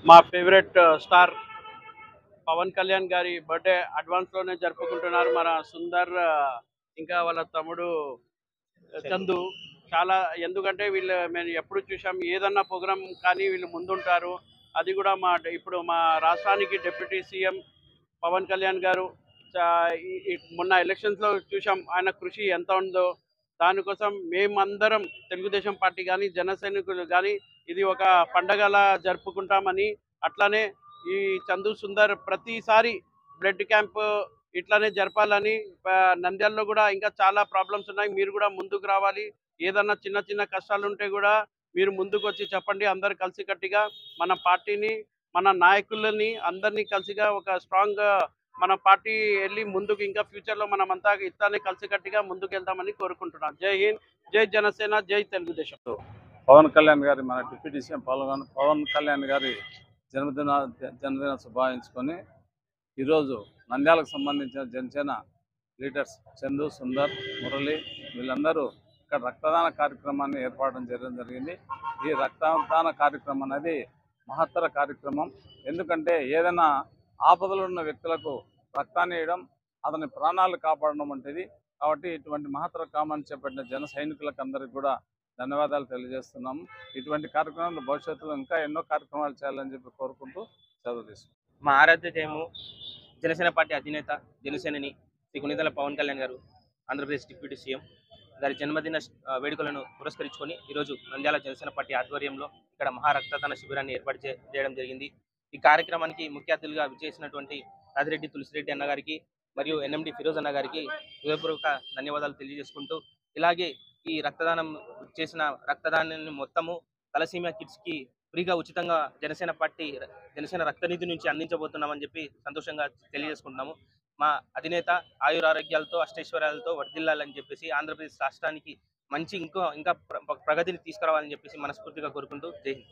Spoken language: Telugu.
మా ఫేవరెట్ స్టార్ పవన్ కళ్యాణ్ గారి బర్త్డే అడ్వాన్స్ లోనే జరుపుకుంటున్నారు మన సుందర్ ఇంకా వాళ్ళ తమ్ముడు చందు. చాలా ఎందుకంటే వీళ్ళు మేము ఎప్పుడు చూసాం ఏదన్నా ప్రోగ్రామ్ కానీ వీళ్ళు ముందుంటారు. అది కూడా ఇప్పుడు మా రాష్ట్రానికి డిప్యూటీ సీఎం పవన్ కళ్యాణ్ గారు మొన్న ఎలక్షన్స్ లో చూసాం ఆయన కృషి ఎంత ఉందో. దానికోసం మేమందరం తెలుగుదేశం పార్టీ కానీ జన సైనికులు కానీ ఇది ఒక పండగలా జరుపుకుంటామని, అట్లానే ఈ చందు సుందర్ ప్రతిసారి బ్లడ్ క్యాంప్ ఇట్లానే జరపాలని. నంద్యాలలో కూడా ఇంకా చాలా ప్రాబ్లమ్స్ ఉన్నాయి, మీరు కూడా ముందుకు రావాలి. ఏదన్నా చిన్న చిన్న కష్టాలు ఉంటే కూడా మీరు ముందుకు వచ్చి చెప్పండి. అందరు కలిసికట్టుగా మన పార్టీని మన నాయకులని అందరినీ కలిసిగా ఒక స్ట్రాంగ్ మన పార్టీ వెళ్ళి ముందుకు ఇంకా ఫ్యూచర్లో మనం అంతా ఇట్లానే కలిసికట్టుగా ముందుకు వెళ్తామని కోరుకుంటున్నాం. జై హింద్, జై జనసేన, జై తెలుగుదేశం. పవన్ కళ్యాణ్ గారి మన డిప్యూటీ సీఎం పవన్ కళ్యాణ్ గారి జన్మదిన శుభాయించుకొని ఈరోజు నంద్యాలకు సంబంధించిన జనసేన లీడర్స్ చందు, సుందర్, మురళి వీళ్ళందరూ ఇక్కడ రక్తదాన కార్యక్రమాన్ని ఏర్పాటు చేయడం జరిగింది. ఈ రక్తదాన కార్యక్రమం అనేది మహత్తర కార్యక్రమం. ఎందుకంటే ఏదైనా ఆపదలు ఉన్న వ్యక్తులకు రక్తాన్ని వేయడం, అతని ప్రాణాలు కాపాడడం వంటిది. కాబట్టి ఇటువంటి మహత్తర కామాన్ని చేపట్టిన జన సైనికులకు అందరికీ కూడా ధన్యవాదాలు తెలియజేస్తున్నాము. ఇటువంటి కార్యక్రమాలు భవిష్యత్తులో ఇంకా ఎన్నో కార్యక్రమాలు చేయాలని చెప్పి కోరుకుంటూ సెలవు తీసుకుంటాం. మా ఆరాధ్య జయము జనసేన పార్టీ అధినేత జనసేనని శ్రీ కొణిదెల పవన్ కళ్యాణ్ గారు ఆంధ్రప్రదేశ్ డిప్యూటీ సీఎం గారి జన్మదిన వేడుకలను పురస్కరించుకొని ఈరోజు నంద్యాల జనసేన పార్టీ ఆధ్వర్యంలో ఇక్కడ మహారక్తదాన శిబిరాన్ని ఏర్పాటు చేయడం జరిగింది. ఈ కార్యక్రమానికి ముఖ్య అతిథులుగా విచ్చేసినటువంటి రాజిరెడ్డి తులసిరెడ్డి అన్న గారికి మరియు ఎన్ఎండి ఫిరోజ్ అన్న గారికి హృదయపూర్వక ధన్యవాదాలు తెలియజేసుకుంటూ, ఇలాగే ఈ రక్తదానం చేసిన రక్తదానాన్ని మొత్తము తలసీమియా కిడ్స్కి ఫ్రీగా ఉచితంగా జనసేన రక్తనిధి నుంచి అందించబోతున్నామని చెప్పి సంతోషంగా తెలియజేసుకుంటున్నాము. మా అధినేత ఆయురారోగ్యాలతో అష్టైశ్వర్యాలతో వర్ధిల్లాలని చెప్పేసి ఆంధ్రప్రదేశ్ రాష్ట్రానికి మంచి ఇంకా ప్రగతిని తీసుకురావాలని చెప్పేసి మనస్ఫూర్తిగా కోరుకుంటూ జై హింద్.